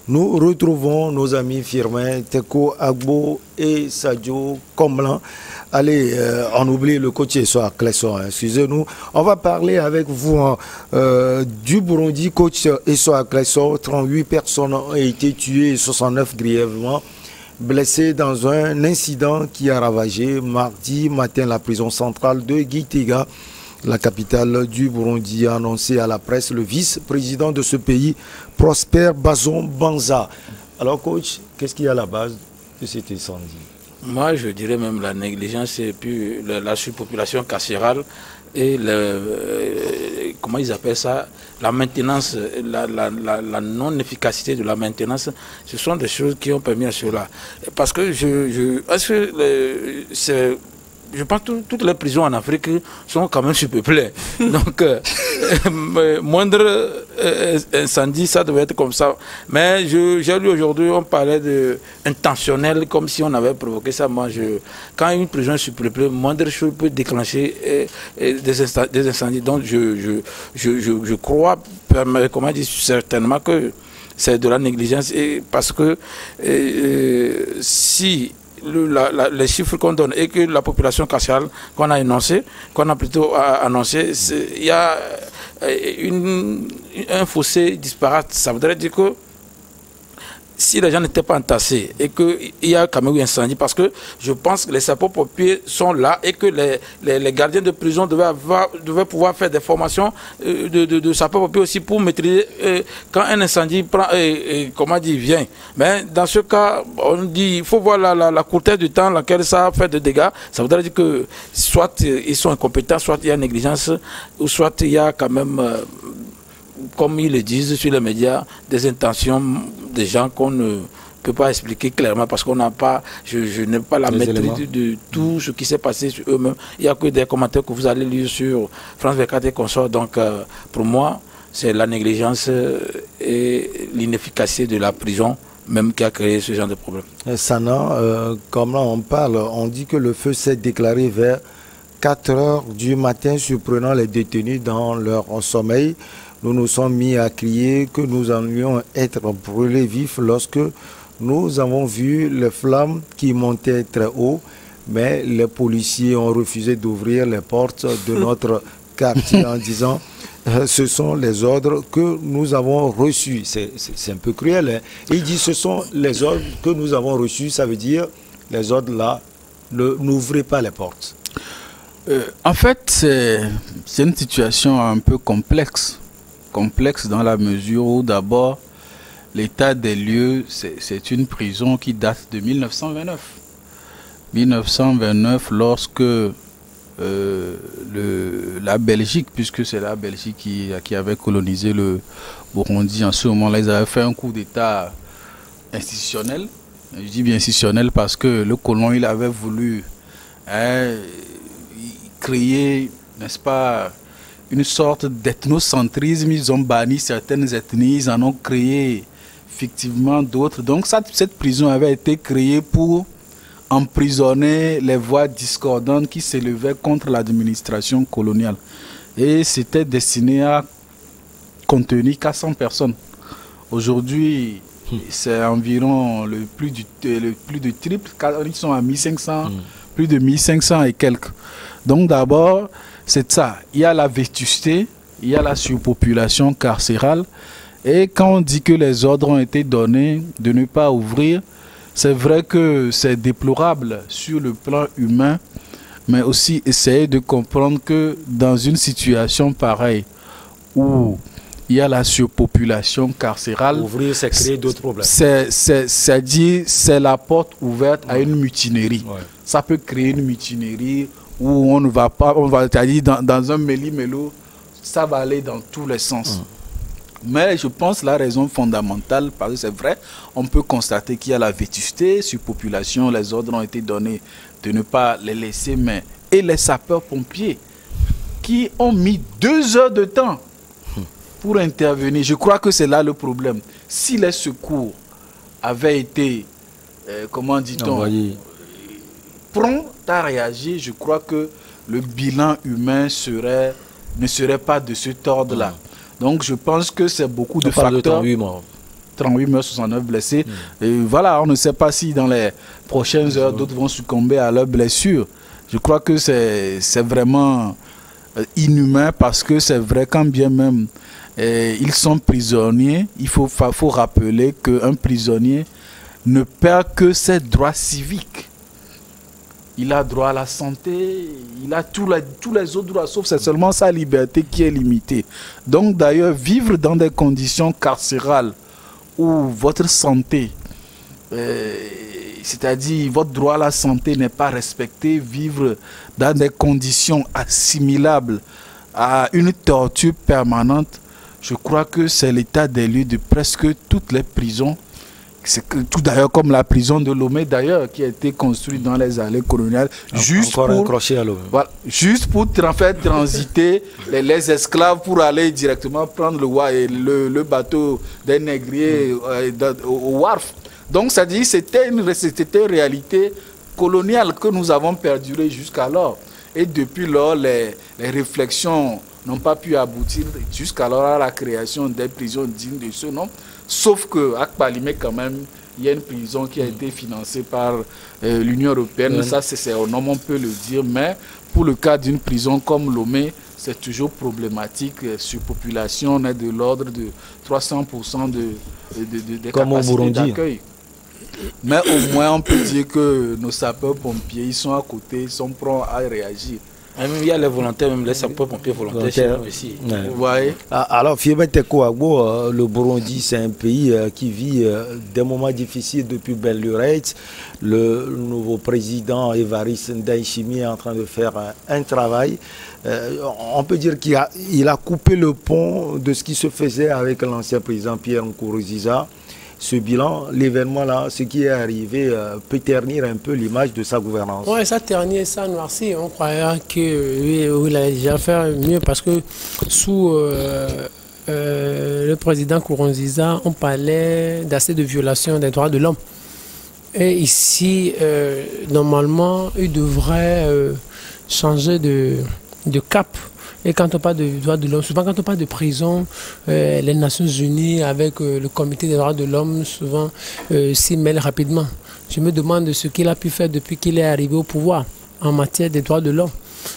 Nous retrouvons nos amis Firmin, Teko Agbo et Sadio Comblan. Allez, on oublie le coach Essoa Clesson, excusez-nous. On va parler avec vous du Burundi, coach Essoa Clesson. 38 personnes ont été tuées et 69 grièvement blessées dans un incident qui a ravagé mardi matin la prison centrale de Gitega. La capitale du Burundi a annoncé à la presse le vice-président de ce pays, Prosper Bazoum Banza. Alors coach, qu'est-ce qu'il y a à la base de cet incendie? Moi, je dirais même la négligence et puis la surpopulation carcérale et comment ils appellent ça, la maintenance, la non-efficacité de la maintenance. Ce sont des choses qui ont permis à cela. Parce que je pense que toutes les prisons en Afrique sont quand même surpeuplées. Donc, moindre incendie, ça devait être comme ça. Mais j'ai lu aujourd'hui, on parlait d'intentionnel, comme si on avait provoqué ça. Moi, quand une prison est surpeuplée, moindre chose peut déclencher des incendies. Donc, je crois, comment dire, certainement que c'est de la négligence. Parce que si les chiffres qu'on donne et que la population carcérale qu'on a plutôt annoncé, il y a un fossé disparate. Ça voudrait dire que si les gens n'étaient pas entassés et qu'il y a quand même eu un incendie, parce que je pense que les sapeurs-pompiers sont là et que les gardiens de prison devaient pouvoir faire des formations de sapeurs-pompiers aussi pour maîtriser quand un incendie vient. Mais dans ce cas, on dit il faut voir la courtesse du temps dans laquelle ça fait de dégâts. Ça voudrait dire que soit ils sont incompétents, soit il y a négligence, ou soit il y a quand même comme ils le disent sur les médias, des intentions des gens qu'on ne peut pas expliquer clairement parce qu'on n'a pas, je n'ai pas la maîtrise de tout ce qui s'est passé sur eux-mêmes. Il n'y a que des commentaires que vous allez lire sur France 24 et consorts. Donc, pour moi, c'est la négligence et l'inefficacité de la prison même qui a créé ce genre de problème. Sana, comme là on parle, on dit que le feu s'est déclaré vers 4 heures du matin, surprenant les détenus dans leur sommeil. Nous nous sommes mis à crier que nous allions être brûlés vifs lorsque nous avons vu les flammes qui montaient très haut, mais les policiers ont refusé d'ouvrir les portes de notre quartier en disant ce sont les ordres que nous avons reçus. C'est un peu cruel, hein? Il dit ce sont les ordres que nous avons reçus, ça veut dire les ordres là, n'ouvrez pas les portes. En fait, c'est une situation un peu complexe dans la mesure où d'abord l'état des lieux, c'est une prison qui date de 1929. 1929, lorsque la Belgique, puisque c'est la Belgique qui avait colonisé le Burundi en ce moment-là, ils avaient fait un coup d'état institutionnel. Je dis bien institutionnel parce que le colon, il avait voulu créer, n'est-ce pas, une sorte d'ethnocentrisme. Ils ont banni certaines ethnies, ils en ont créé effectivement d'autres. Donc cette prison avait été créée pour emprisonner les voix discordantes qui s'élevaient contre l'administration coloniale. Et c'était destiné à contenir 400 personnes. Aujourd'hui, c'est environ le plus du triple, ils sont à 1500, plus de 1500 et quelques. Donc d'abord, c'est ça. Il y a la vétusté, il y a la surpopulation carcérale. Et quand on dit que les ordres ont été donnés de ne pas ouvrir, c'est vrai que c'est déplorable sur le plan humain, mais aussi essayer de comprendre que dans une situation pareille où il y a la surpopulation carcérale, ouvrir, c'est créer d'autres problèmes. C'est-à-dire, c'est la porte ouverte à une mutinerie. Ouais. Ça peut créer une mutinerie où on ne va pas, on va, c'est-à-dire dans un méli-mélo, ça va aller dans tous les sens. Mais je pense la raison fondamentale, parce que c'est vrai, on peut constater qu'il y a la vétusté, surpopulation, les ordres ont été donnés de ne pas les laisser, mais et les sapeurs-pompiers qui ont mis 2 heures de temps pour intervenir. Je crois que c'est là le problème. Si les secours avaient été, comment dit-on, prompt à réagir, je crois que le bilan humain ne serait pas de cet ordre-là. Donc je pense que c'est beaucoup de facteurs. 38 morts, 69 blessés. Et voilà, on ne sait pas si dans les prochaines heures, d'autres vont succomber à leurs blessures. Je crois que c'est vraiment inhumain parce que c'est vrai quand bien même ils sont prisonniers. Il faut rappeler qu'un prisonnier ne perd que ses droits civiques. Il a droit à la santé, il a tous les autres droits, sauf c'est seulement sa liberté qui est limitée. Donc d'ailleurs, vivre dans des conditions carcérales où votre santé, c'est-à-dire votre droit à la santé n'est pas respecté, vivre dans des conditions assimilables à une torture permanente, je crois que c'est l'état des lieux de presque toutes les prisons. C'est tout d'ailleurs comme la prison de Lomé d'ailleurs qui a été construite dans les années coloniales juste pour faire transiter les esclaves pour aller directement prendre le bateau des négriers au wharf. Donc ça dit c'était une réalité coloniale que nous avons perduré jusqu'alors. Et depuis lors, les réflexions n'ont pas pu aboutir jusqu'alors à la création des prisons dignes de ce nom. Sauf qu'à Kpalimé, quand même, il y a une prison qui a été financée par l'Union européenne. Ça, c'est un nom, on peut le dire. Mais pour le cas d'une prison comme Lomé, c'est toujours problématique. Surpopulation, on est de l'ordre de 300% des capacités d'accueil. Mais au moins, on peut dire que nos sapeurs-pompiers, ils sont à côté, ils sont prêts à réagir. Même il y a les volontaires, même les sapeurs-pompiers volontaires chez nous ici. Vous voyez. Alors, Fiebete Kouagbo, le Burundi, c'est un pays qui vit des moments difficiles depuis belle lurette. Le nouveau président Évariste Ndayishimiye est en train de faire un travail. On peut dire qu'il a coupé le pont de ce qui se faisait avec l'ancien président Pierre Nkurunziza. Ce bilan, l'événement-là, ce qui est arrivé, peut ternir un peu l'image de sa gouvernance. Oui, ça ternit, ça noircit. On croyait qu'il allait déjà faire mieux parce que sous le président Nkurunziza, on parlait d'assez de violations des droits de l'homme. Et ici, normalement, il devrait changer de cap. Et quand on parle de droits de l'homme, souvent quand on parle de prison, les Nations Unies avec le comité des droits de l'homme, souvent s'y mêlent rapidement. Je me demande ce qu'il a pu faire depuis qu'il est arrivé au pouvoir en matière des droits de l'homme.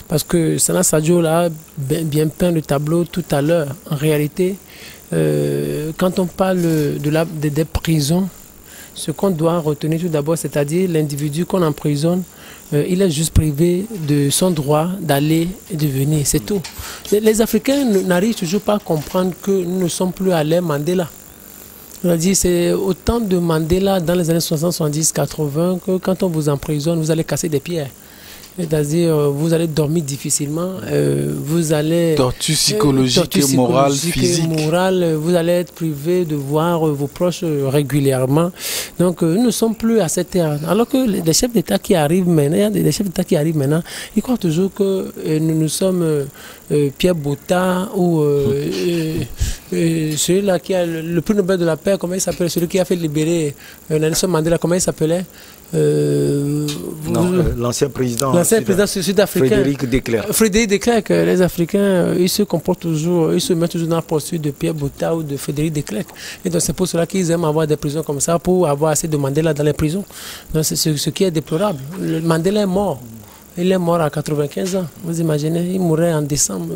Parce que Sana Sadio a bien peint le tableau tout à l'heure. En réalité, quand on parle des prisons, ce qu'on doit retenir tout d'abord, c'est-à-dire l'individu qu'on emprisonne, il est juste privé de son droit d'aller et de venir, c'est tout. Les Africains n'arrivent toujours pas à comprendre que nous ne sommes plus à l'ère Mandela. C'est autant de Mandela dans les années 60, 70, 80 que quand on vous emprisonne, vous allez casser des pierres. C'est-à-dire, vous allez dormir difficilement, vous allez... Torture psychologique et morale, physique. Vous allez être privé de voir vos proches régulièrement. Donc, nous ne sommes plus à cette ère. Alors que les chefs d'État qui arrivent maintenant, ils croient toujours que nous sommes Pierre Botha ou celui-là qui a le prix Nobel de la paix, comment il s'appelle? Celui qui a fait libérer Nelson Mandela, comment il s'appelait? L'ancien président sud-africain Frédéric de Klerk. Les Africains, ils se comportent toujours, ils se mettent toujours dans la posture de Pierre Botha ou de Frédéric de Klerk. Et donc c'est pour cela qu'ils aiment avoir des prisons comme ça, pour avoir assez de Mandela dans les prisons. Donc c'est ce qui est déplorable. Le Mandela est mort. Il est mort à 95 ans. Vous imaginez, il mourait en décembre.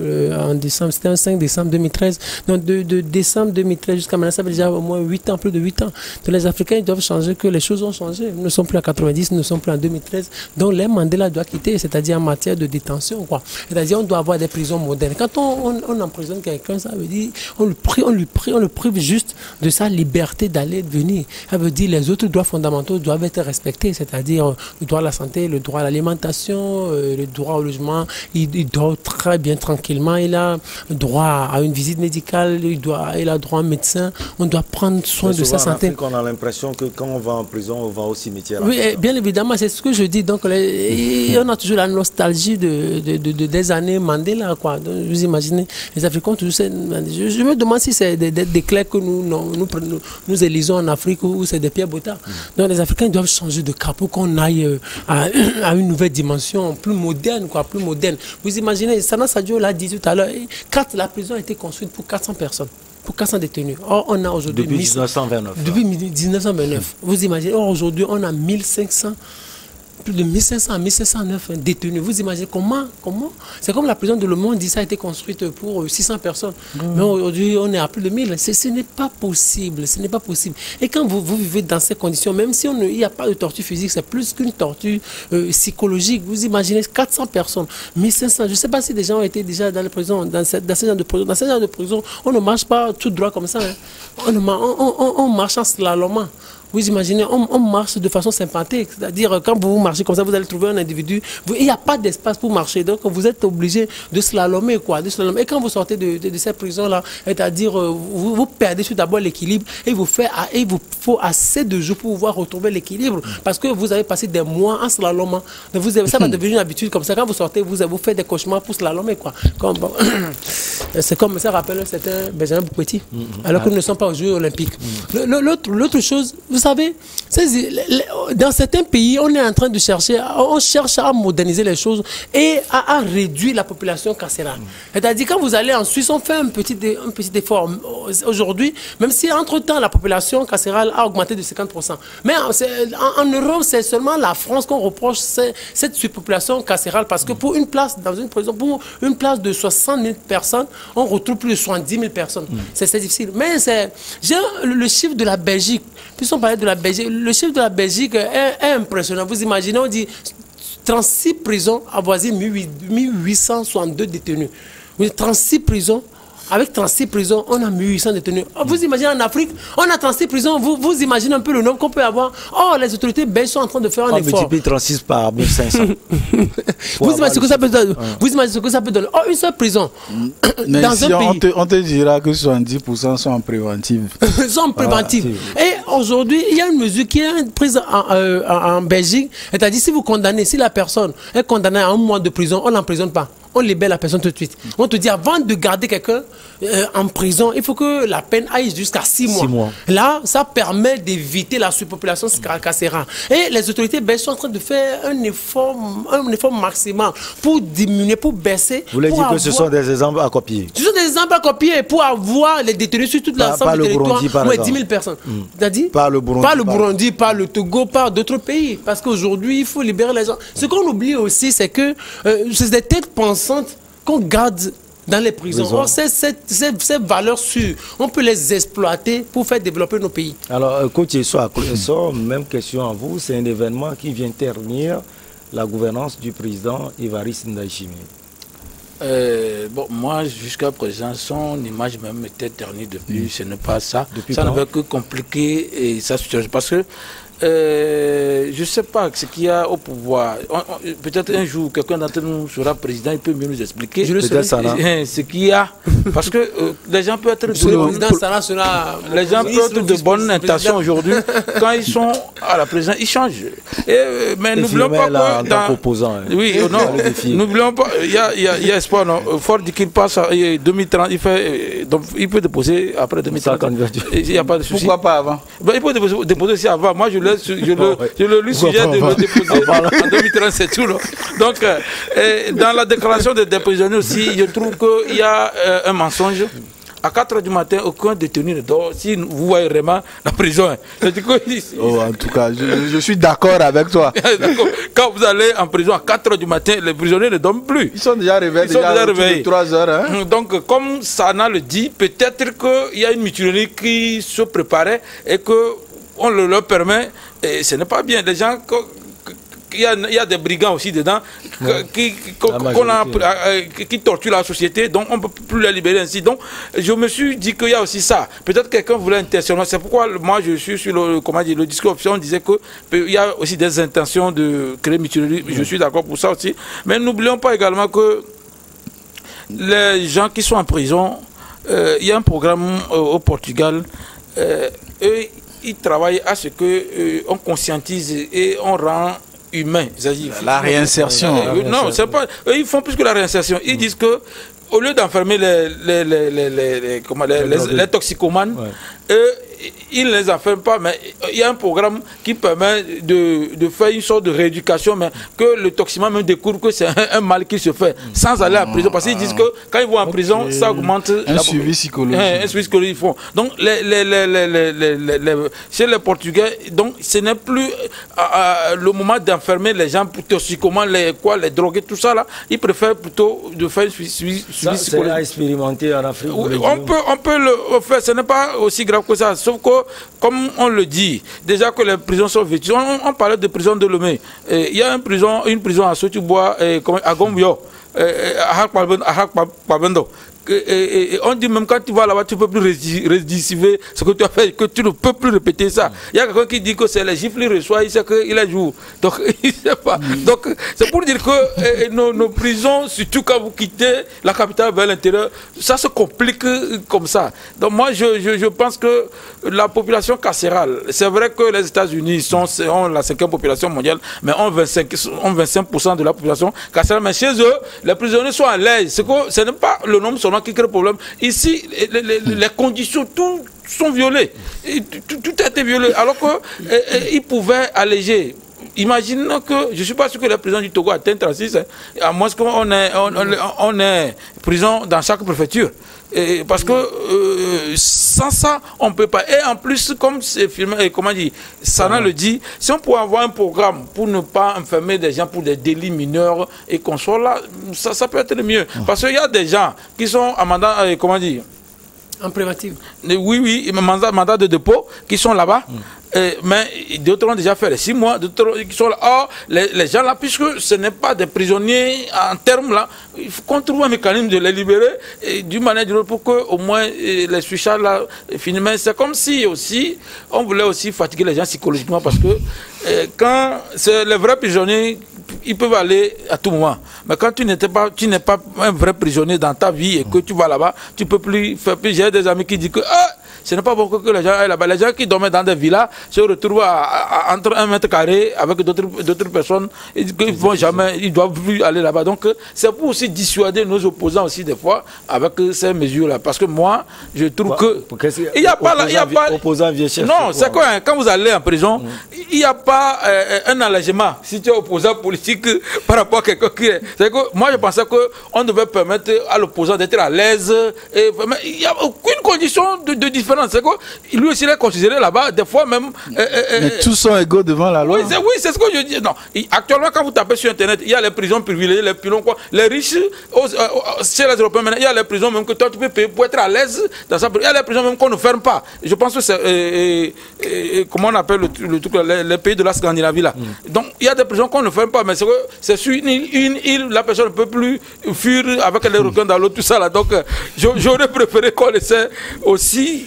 C'était un 5 décembre 2013. Donc de décembre 2013 jusqu'à maintenant, ça fait déjà au moins 8 ans, plus de 8 ans. Donc les Africains ils doivent changer, que les choses ont changé. Nous ne sommes plus en 90, nous ne sommes plus en 2013. Donc les Mandela doit quitter, c'est-à-dire en matière de détention. C'est-à-dire on doit avoir des prisons modernes. Quand on emprisonne quelqu'un, ça veut dire on le prive juste de sa liberté d'aller et de venir. Ça veut dire les autres droits fondamentaux doivent être respectés, c'est-à-dire le droit à la santé, le droit à l'alimentation, le droit au logement, il dort très bien tranquillement, il a droit à une visite médicale, il a droit à un médecin, on doit prendre soin de sa santé. En Afrique, on a l'impression que quand on va en prison, on va au cimetière. Oui, bien évidemment, c'est ce que je dis. Donc, on a toujours la nostalgie des années Mandela, quoi. Donc, vous imaginez, les Africains, toujours, je me demande si c'est des clercs que nous élisons en Afrique ou c'est des Pierre Botha. Donc, les Africains doivent changer de cap pour qu'on aille à une nouvelle dimension, plus moderne, plus moderne. Vous imaginez, Sana Sadio l'a dit tout à l'heure, la prison a été construite pour 400 personnes. pour 400 détenus. Or, on a aujourd'hui... Depuis 1929. Depuis 1929. Vous imaginez, or aujourd'hui, on a 1500... Plus de 1500 à 1509 détenus. Vous imaginez comment c'est comme la prison de Le Monde dit, ça a été construite pour 600 personnes. Mais aujourd'hui, on est à plus de 1000. Ce n'est pas possible. Ce n'est pas possible. Et quand vous vivez dans ces conditions, même si il n'y a pas de torture physique, c'est plus qu'une torture psychologique. Vous imaginez 400 personnes, 1500. Je ne sais pas si des gens ont été déjà dans les prisons, dans ce genre de prison. Dans ce genre de prison, on ne marche pas tout droit comme ça. Hein. On marche en slalomant. Vous imaginez, on marche de façon sympathique. C'est-à-dire, quand vous marchez comme ça, vous allez trouver un individu. Il n'y a pas d'espace pour marcher. Donc, vous êtes obligé de slalomer, quoi. De slalomer. Et quand vous sortez de cette prison-là, c'est-à-dire, vous perdez tout d'abord l'équilibre. Et il vous faut assez de jours pour pouvoir retrouver l'équilibre. Parce que vous avez passé des mois en slalomant. Ça va devenir une habitude comme ça. Quand vous sortez, vous faites des cauchemars pour slalomer, quoi. C'est comme ça rappelle un certain Benjamin Boukpeti. Alors que nous ne sommes pas aux Jeux Olympiques. L'autre chose, vous savez, dans certains pays, on est en train de chercher, on cherche à moderniser les choses et à réduire la population carcérale. C'est-à-dire, quand vous allez en Suisse, on fait un petit effort. Aujourd'hui, même si entre-temps, la population carcérale a augmenté de 50%. Mais en Europe, c'est seulement la France qu'on reproche cette surpopulation carcérale parce que pour une place dans une prison, pour une place de 60 000 personnes, on retrouve plus de 70 000 personnes. C'est difficile. Mais j'ai le chiffre de la Belgique. Puisqu'on parlait de la Belgique, le chiffre de la Belgique est impressionnant. Vous imaginez, on dit 36 prisons avoisinent 1862 détenus. 36 prisons. Avec 36 prisons, on a 1800 détenus. Vous imaginez en Afrique, on a 36 prisons. Vous imaginez un peu le nombre qu'on peut avoir. Oh, les autorités belges sont en train de faire un effort. On multiplie 36 par 1500. Vous imaginez ce que ça peut donner. Vous imaginez ce que ça peut donner. Oh, une seule prison. Mais dans si un pays. On te dira que 70% sont en préventive. Sont en préventive. Et aujourd'hui, il y a une mesure qui est prise en Belgique. C'est-à-dire, si vous condamnez, si la personne est condamnée à un mois de prison, on n'emprisonne pas. On libère la personne tout de suite. On te dit, avant de garder quelqu'un en prison, il faut que la peine aille jusqu'à 6 mois. 6 mois. Là, ça permet d'éviter la surpopulation carcérale. Et les autorités belges sont en train de faire un effort maximal pour diminuer, pour baisser. Vous voulez dire que ce sont des exemples à copier? Ce sont des exemples à copier pour avoir les détenus sur toute l'ensemble du territoire. Ouais, 10 000 personnes. C'est-à-dire, pas le Burundi, pas le Burundi, pas le Togo, pas d'autres pays. Parce qu'aujourd'hui, il faut libérer les gens. Ce qu'on oublie aussi, c'est que c'est des têtes pensantes qu'on garde dans les prisons. Or, ces valeurs sûres, on peut les exploiter pour faire développer nos pays. Alors, coach Yesso, même question à vous. C'est un événement qui vient ternir la gouvernance du président Évariste Ndayishimiye. Bon, moi, jusqu'à présent, son image même était ternie depuis. Ce n'est pas ça. Depuis ça ne veut que compliquer sa situation. Parce que je ne sais pas ce qu'il y a au pouvoir. Peut-être un jour, quelqu'un d'entre nous sera président, il peut mieux nous expliquer ce qu'il y a. Parce que les gens peuvent être de bonnes intentions aujourd'hui. Quand ils sont à la présidence, ils changent. Mais n'oublions pas que dans... Oui, non, n'oublions pas, il y a espoir. Ford dit qu'il passe à 2030, donc il peut déposer après 2030. Il n'y a pas de souci. Pourquoi pas avant? Il peut déposer aussi avant. Moi, je le lui suggère de le déposer en 2037 tout. Donc, dans la déclaration des prisonniers aussi, je trouve qu'il y a un mensonge. À 4 h du matin, aucun détenu ne dort. Si vous voyez vraiment la prison. En tout cas, je suis d'accord avec toi. Quand vous allez en prison à 4 h du matin, les prisonniers ne dorment plus. Ils sont déjà réveillés. Ils sont déjà réveillés. 3 heures. Hein? Donc, comme Sana le dit, peut-être qu'il y a une mutinerie qui se préparait et qu'on leur permet. Et ce n'est pas bien. Les gens... Il y a des brigands aussi dedans qui torturent la société, donc on ne peut plus les libérer ainsi. Donc je me suis dit qu'il y a aussi ça. Peut-être quelqu'un voulait intervenir. C'est pourquoi moi je suis sur le discours officiel. On disait qu'il y a aussi des intentions de créer mutinerie. Je suis d'accord pour ça aussi. Mais n'oublions pas également que les gens qui sont en prison, il y a un programme au Portugal. Eux, ils travaillent à ce qu'on conscientise et on rend humain, la réinsertion. Non, c'est pas. Eux, ils font plus que la réinsertion. Ils disent que au lieu d'enfermer les toxicomanes, ils ne les enferment pas, mais il y a un programme qui permet de faire une sorte de rééducation, mais que le toximane même découvre que c'est un mal qui se fait, sans aller à prison, parce qu'ils disent que quand ils vont en prison, ça augmente un suivi psychologique. Un suivi psychologique, ils font. Donc, chez les Portugais, donc, ce n'est plus le moment d'enfermer les gens pour toxicomanes, les droguer, tout ça là. Ils préfèrent plutôt de faire un suivi psychologique. C'est à expérimenter en Afrique. Oui, on peut le faire, ce n'est pas aussi grave que ça. Sauf que, comme on le dit, déjà que les prisons sont vêtues, on parlait de prison de Lomé. Il y a une prison à Sotubois, à Gombio, à Hakpabendo. Et on dit même quand tu vas là-bas, tu ne peux plus récidiver ce que tu as fait, que tu ne peux plus répéter ça. Il y a quelqu'un qui dit que c'est les gifles qu'il reçoit, il sait qu'il a joué. Donc, il ne sait pas. Donc, c'est pour dire que nos prisons, surtout quand vous quittez la capitale vers l'intérieur, ça se complique comme ça. Donc, moi, je pense que la population carcérale, c'est vrai que les États-Unis ont la 5e population mondiale, mais ont 25% de la population carcérale. Mais chez eux, les prisonniers sont à l'aise. Ce n'est pas le nombre seulement qui crée problème. Ici, les conditions, tout sont violées. Tout a été violé. Alors qu'ils pouvaient alléger. Imaginons que, je ne suis pas sûr que les prisons du Togo atteignent 36, hein, à moins qu'on ait prison dans chaque préfecture. Parce que sans ça, on ne peut pas. Et en plus, comme c'est filmé, comment dire, Sana le dit, si on pouvait avoir un programme pour ne pas enfermer des gens pour des délits mineurs et qu'on soit là, ça peut être mieux. Parce qu'il y a des gens qui sont à mandat, comment dire, en préventive. Oui, mandat de dépôt, qui sont là-bas. Mais d'autres ont déjà fait les 6 mois, d'autres qui sont là. Or, les gens là, puisque ce n'est pas des prisonniers en termes là, il faut qu'on trouve un mécanisme de les libérer d'une manière ou d'une autre pour que au moins les switchards là finissent. Mais c'est comme si aussi, on voulait aussi fatiguer les gens psychologiquement parce que quand c'est les vrais prisonniers, ils peuvent aller à tout moment. Mais quand tu n'es pas un vrai prisonnier dans ta vie et que tu vas là-bas, tu ne peux plus faire plus. J'ai des amis qui disent que ce n'est pas bon que les gens aillent là-bas. Les gens qui dormaient dans des villas se retrouvent entre 1 mètre carré avec d'autres personnes. Ils ne doivent plus aller là-bas. Donc, c'est pour aussi dissuader nos opposants aussi des fois avec ces mesures-là. parce que moi, je trouve que... Il n'y a pas... Non, c'est quoi, hein, quand vous allez en prison, il n'y a pas un allègement si tu es opposant politique par rapport à quelqu'un qui est... C'est que moi, je pensais qu'on devait permettre à l'opposant d'être à l'aise. Il n'y a aucune condition de différence. C'est que lui aussi, il est considéré là-bas, des fois même... mais tous sont égaux devant la loi. Oui, c'est ce que je dis. Non. Actuellement, quand vous tapez sur Internet, il y a les prisons privilégiées, les prisons quoi. Les riches, chez les Européens, maintenant, il y a les prisons même que toi, tu peux payer pour être à l'aise dans sa prison. Il y a les prisons même qu'on ne ferme pas. Je pense que c'est... comment on appelle le truc, les pays de la Scandinavie, là. Donc, il y a des prisons qu'on ne ferme pas, mais c'est sur une île, la personne ne peut plus fuir avec les requins dans l'eau, tout ça, là. Donc, j'aurais préféré qu'on essaie aussi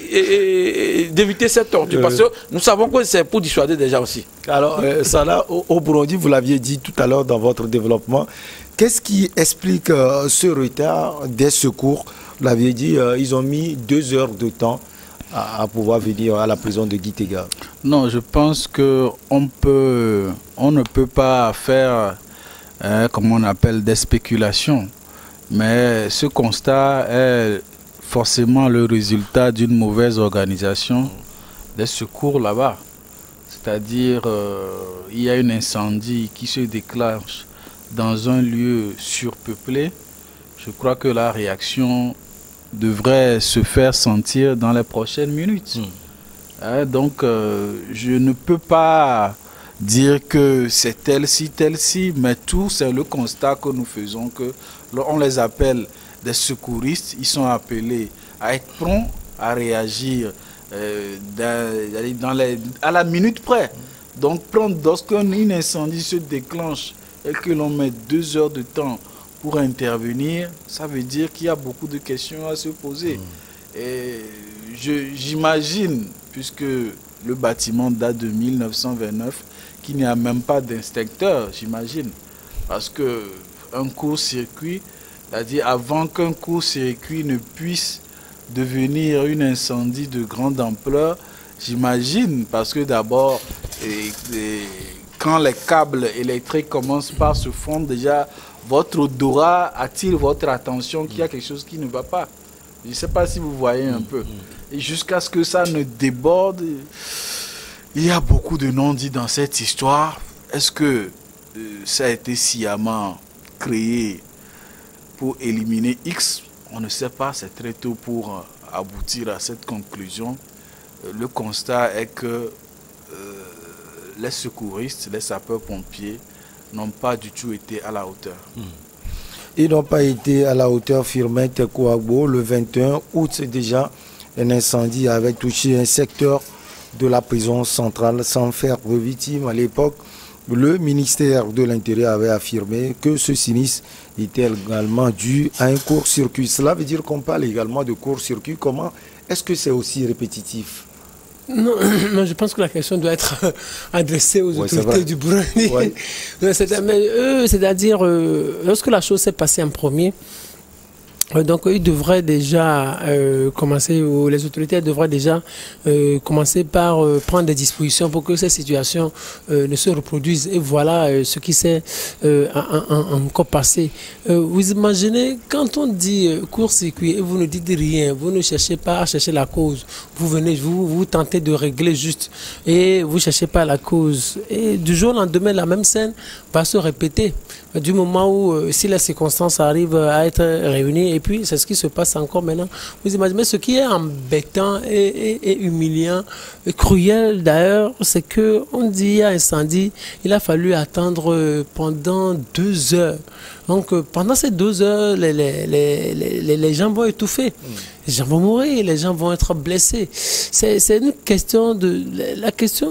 d'éviter cette torture, parce que nous savons que c'est pour dissuader des gens aussi. Alors, Sana, au Burundi, vous l'aviez dit tout à l'heure dans votre développement, qu'est-ce qui explique ce retard des secours? Vous l'aviez dit, ils ont mis 2 heures de temps à pouvoir venir à la prison de Gitega. Non, je pense qu'on ne peut pas faire, comme on appelle, des spéculations. Mais ce constat est forcément le résultat d'une mauvaise organisation des secours là-bas. C'est-à-dire, il y a un incendie qui se déclenche dans un lieu surpeuplé. Je crois que la réaction devrait se faire sentir dans les prochaines minutes. Donc, je ne peux pas dire que c'est tel-ci, mais tout, c'est le constat que nous faisons, que on les appelle des secouristes, ils sont appelés à être prompts à réagir à la minute près. Donc, lorsqu'un incendie se déclenche et que l'on met 2 heures de temps pour intervenir, ça veut dire qu'il y a beaucoup de questions à se poser. Et j'imagine, puisque le bâtiment date de 1929, qu'il n'y a même pas d'inspecteur, j'imagine. Parce qu'un court-circuit, c'est-à-dire avant qu'un court-circuit ne puisse devenir un incendie de grande ampleur, j'imagine, parce que d'abord, quand les câbles électriques commencent par se fondre, déjà, votre odorat attire votre attention qu'il y a quelque chose qui ne va pas. Je ne sais pas si vous voyez un peu. Et jusqu'à ce que ça ne déborde, il y a beaucoup de non-dits dans cette histoire. Est-ce que ça a été sciemment créé pour éliminer X? On ne sait pas, c'est très tôt pour aboutir à cette conclusion. Le constat est que les secouristes, les sapeurs-pompiers n'ont pas du tout été à la hauteur. Ils n'ont pas été à la hauteur. Firmin Tekouagbo, le 21 août, c'est déjà un incendie avait touché un secteur de la prison centrale sans faire de victimes. À l'époque, le ministère de l'Intérieur avait affirmé que ce sinistre était également dû à un court-circuit. Cela veut dire qu'on parle également de court-circuit. Comment est-ce que c'est aussi répétitif? Non, je pense que la question doit être adressée aux autorités du Burundi. Ouais. C'est-à-dire, lorsque la chose s'est passée en premier, donc ils devraient déjà commencer, ou les autorités devraient déjà commencer par prendre des dispositions pour que ces situations ne se reproduisent. Et voilà ce qui s'est encore passé. Vous imaginez, quand on dit court-circuit et vous ne dites rien, vous ne cherchez pas à chercher la cause, vous venez, vous tentez de régler juste et vous ne cherchez pas la cause. Et du jour au lendemain, la même scène va se répéter. Du moment où, si les circonstances arrivent à être réunies, et puis c'est ce qui se passe encore maintenant. Vous imaginez, ce qui est embêtant et humiliant, et cruel d'ailleurs, c'est qu'on dit il y a incendie, il a fallu attendre pendant 2 heures. Donc pendant ces 2 heures, les gens vont étouffer. Les gens vont mourir, les gens vont être blessés. C'est une question de... La question,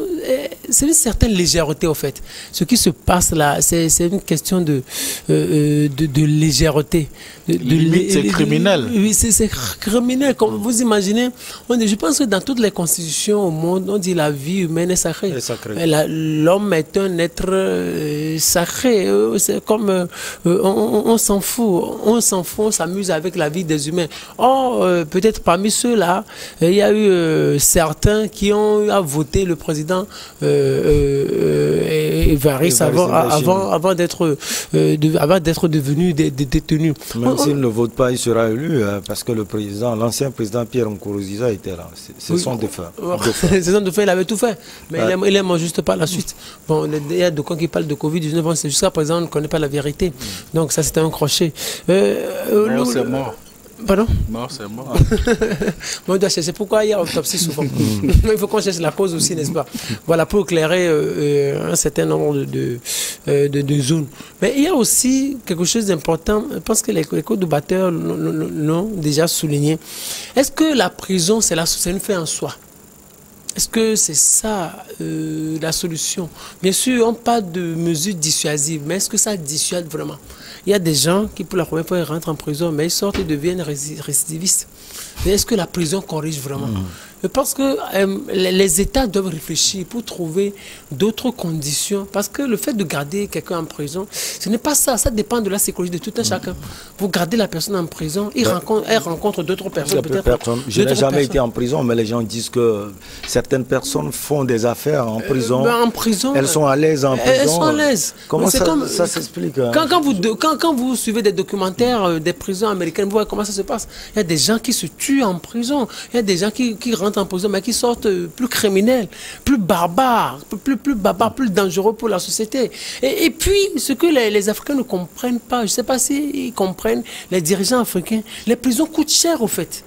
c'est une certaine légèreté, au fait. Ce qui se passe là, c'est une question de légèreté. Limite, c'est criminel. Oui, c'est criminel. Comme vous imaginez, je pense que dans toutes les constitutions au monde, on dit la vie humaine est sacrée. L'homme est un être sacré. C'est comme... on s'en fout. On s'amuse avec la vie des humains. Or, peut-être parmi ceux-là, il y a eu certains qui ont voté le président Évariste avant d'être devenu des détenus. Même s'il ne vote pas, il sera élu parce que l'ancien président Pierre Nkurunziza était là. C'est son défunt. C'est son défunt, il avait tout fait. Mais il n'aime juste pas la suite. Bon, il y a de quoi qui parle de Covid-19, jusqu'à présent, on ne connaît pas la vérité. Donc ça, c'était un crochet. Non, c'est mort. Pardon? Mort, c'est mort. On doit chercher pourquoi il y a autopsie souvent. Il faut qu'on cherche la cause aussi, n'est-ce pas? Voilà, pour éclairer un certain nombre de zones. Mais il y a aussi quelque chose d'important. Je pense que les co-débatteurs l'ont déjà souligné. Est-ce que la prison, c'est une fin en soi? Est-ce que c'est ça la solution? Bien sûr, on parle de mesures dissuasives, mais est-ce que ça dissuade vraiment? Il y a des gens qui, pour la première fois, ils rentrent en prison, mais ils sortent et deviennent récidivistes. Mais est-ce que la prison corrige vraiment? Je pense que les États doivent réfléchir pour trouver d'autres conditions. Parce que le fait de garder quelqu'un en prison, ce n'est pas ça. Ça dépend de la psychologie de tout un chacun. Vous gardez la personne en prison, elle rencontre d'autres personnes. Je n'ai jamais été en prison, mais les gens disent que certaines personnes font des affaires en prison. En prison, elles sont à l'aise en prison. Elles sont à l'aise. Comment ça s'explique? Quand vous suivez des documentaires des prisons américaines, vous voyez comment ça se passe. Il y a des gens qui se tuent en prison. Il y a des gens qui rentrent en prison, mais qui sortent plus criminels, plus barbares, plus dangereux pour la société. Et puis, ce que les Africains ne comprennent pas, je ne sais pas s'ils comprennent, les dirigeants africains, les prisons coûtent cher, au fait.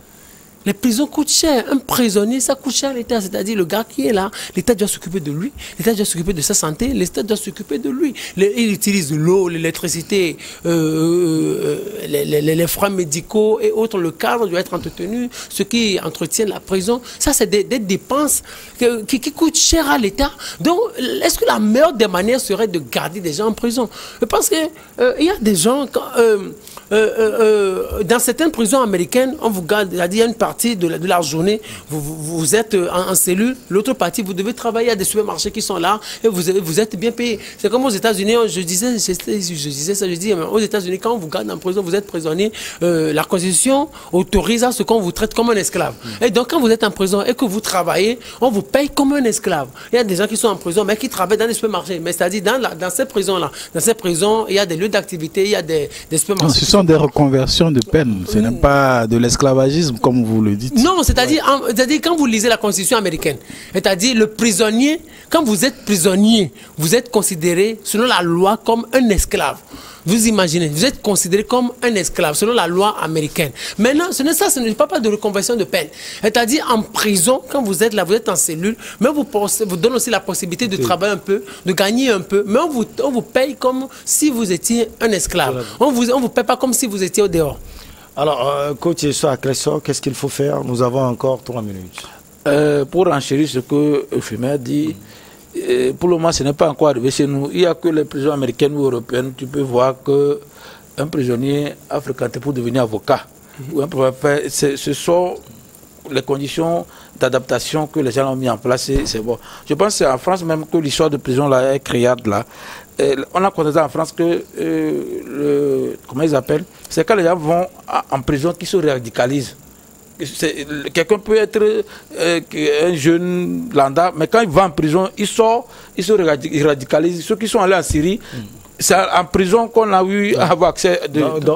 Les prisons coûtent cher. Un prisonnier, ça coûte cher à l'État. C'est-à-dire le gars qui est là, l'État doit s'occuper de lui, l'État doit s'occuper de sa santé, l'État doit s'occuper de lui. Il utilise l'eau, l'électricité, les frais médicaux et autres. Le cadre doit être entretenu, ceux qui entretiennent la prison. Ça, c'est des dépenses qui coûtent cher à l'État. Donc, est-ce que la meilleure des manières serait de garder des gens en prison? Je pense qu'il y a des gens... dans certaines prisons américaines, on vous garde, il y a une partie de la journée, vous êtes en cellule, l'autre partie, vous devez travailler à des supermarchés qui sont là et vous êtes bien payé. C'est comme aux États-Unis, je disais ça, aux États-Unis, quand on vous garde en prison, vous êtes prisonnier, la Constitution autorise à ce qu'on vous traite comme un esclave. Et donc, quand vous êtes en prison et que vous travaillez, on vous paye comme un esclave. Il y a des gens qui sont en prison, mais qui travaillent dans les supermarchés. Mais c'est-à-dire, dans ces prisons-là, dans ces prisons, il y a des lieux d'activité, il y a des supermarchés. sont des reconversions de peine. Ce n'est pas de l'esclavagisme, comme vous le dites. Non, c'est-à-dire quand vous lisez la Constitution américaine, c'est-à-dire le prisonnier, quand vous êtes prisonnier, vous êtes considéré, selon la loi, comme un esclave. Vous imaginez, vous êtes considéré comme un esclave selon la loi américaine. Maintenant, ce n'est pas de reconversion de peine. C'est-à-dire en prison, quand vous êtes là, vous êtes en cellule, mais vous donne aussi la possibilité de travailler un peu, de gagner un peu, mais on vous paye comme si vous étiez un esclave. On vous paye pas comme si vous étiez au dehors. Alors, coach Yesso Akleso, qu'est-ce qu'il faut faire? Nous avons encore 3 minutes. Pour enchérir ce que Euphémie a dit, pour le moment, ce n'est pas encore arrivé chez nous. Il n'y a que les prisons américaines ou européennes. Tu peux voir qu'un prisonnier a fréquenté pour devenir avocat. Ce sont les conditions d'adaptation que les gens ont mis en place. C'est bon. Je pense que c'est en France même que l'histoire de prison là, est criarde là. On a constaté en France que, comment ils appellent, c'est quand les gens vont en prison qu'ils se radicalisent. Quelqu'un peut être un jeune lambda, mais quand il va en prison, il sort, il se radicalise. Ceux qui sont allés en Syrie, c'est en prison qu'on a eu à avoir accès.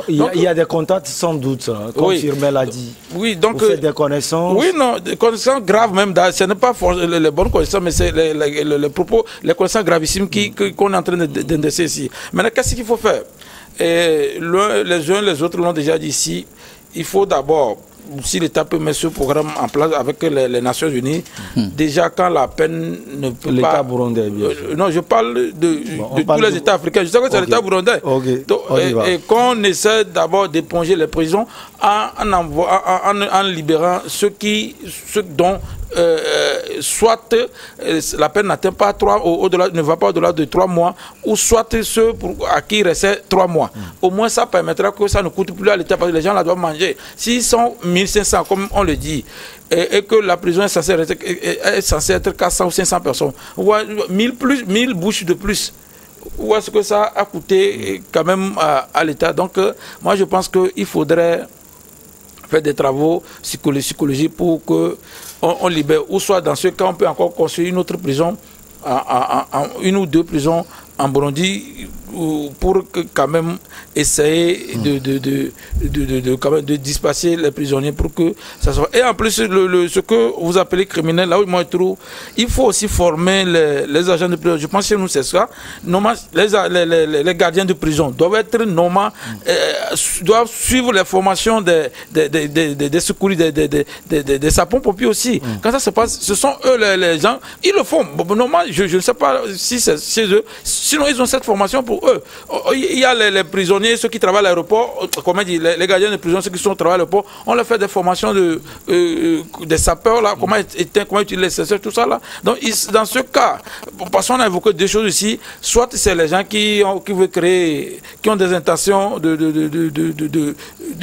Il y a des contacts sans doute, comme Firmel a dit. Oui, donc vous faites des connaissances. Oui, non, des connaissances graves même. Ce n'est pas les bonnes connaissances, mais c'est les propos, les connaissances gravissimes qu'on est en train d'endosser ici. Maintenant, qu'est-ce qu'il faut faire? Les uns les autres l'ont déjà dit ici. Il faut d'abord, si l'État peut mettre ce programme en place avec les Nations Unies, déjà quand la peine ne peut pas... L'État burundais, bien sûr. Non, je parle de tous les États africains. Je sais que c'est l'État burundais. Et qu'on essaie d'abord d'éponger les prisons en libérant ceux dont soit la peine n'atteint pas ne va pas au-delà de 3 mois, ou soit ceux à qui il restait 3 mois. Au moins ça permettra que ça ne coûte plus à l'État parce que les gens la doivent manger. S'ils sont 1500 comme on le dit, et que la prison est censée être 400 ou 500 personnes, ou 1000 bouches de plus, où est-ce que ça a coûté quand même à l'État? Donc moi je pense qu'il faudrait faire des travaux psychologiques pour que on libère, ou soit dans ce cas on peut encore construire une autre prison, une ou 2 prisons en Burundi pour quand même essayer de disperser les prisonniers pour que ça soit. Et en plus, ce que vous appelez criminel, là où moi je trouve, il faut aussi former les agents de prison. Je pense que nous c'est ça. Normalement, les gardiens de prison doivent être doivent suivre les formations des secouris, des sapeurs-pompiers aussi. Quand ça se passe, ce sont eux les gens, ils le font. Bon, normalement, je ne sais pas si c'est chez eux. Sinon, ils ont cette formation pour eux. Il y a les prisonniers, ceux qui travaillent à l'aéroport, comment dire, les gardiens de prison, ceux qui sont travaillés à l'aéroport, on leur fait des formations des sapeurs, là, comment utiliser les senseurs, tout ça là. Donc, dans ce cas, parce qu'on a évoqué 2 choses ici, soit c'est les gens qui veulent créer, qui ont des intentions de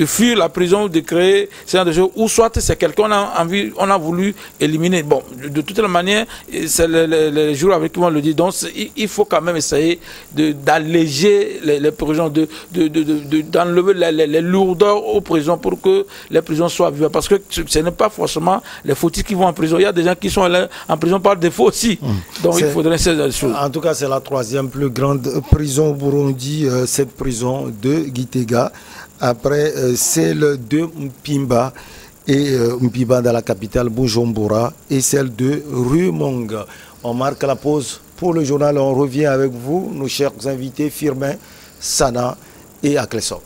fuir la prison, de créer ce genre de choses, ou soit c'est quelqu'un on a voulu éliminer. Bon, de toutes les manières, c'est les jours avec qui on le dit. Donc, il faut quand même essayer d'alléger les prisons, d'enlever les lourdeurs aux prisons pour que les prisons soient vivables. Parce que ce n'est pas forcément les fautifs qui vont en prison. Il y a des gens qui sont en prison par défaut aussi. Donc il faudrait ces choses. En tout cas, c'est la 3e plus grande prison au Burundi, cette prison de Gitega. Après, celle de Mpimba et Mpimba dans la capitale Bujumbura et celle de Rumonge. On marque la pause pour le journal. On revient avec vous, nos chers invités Firmin, Sana et Akleso.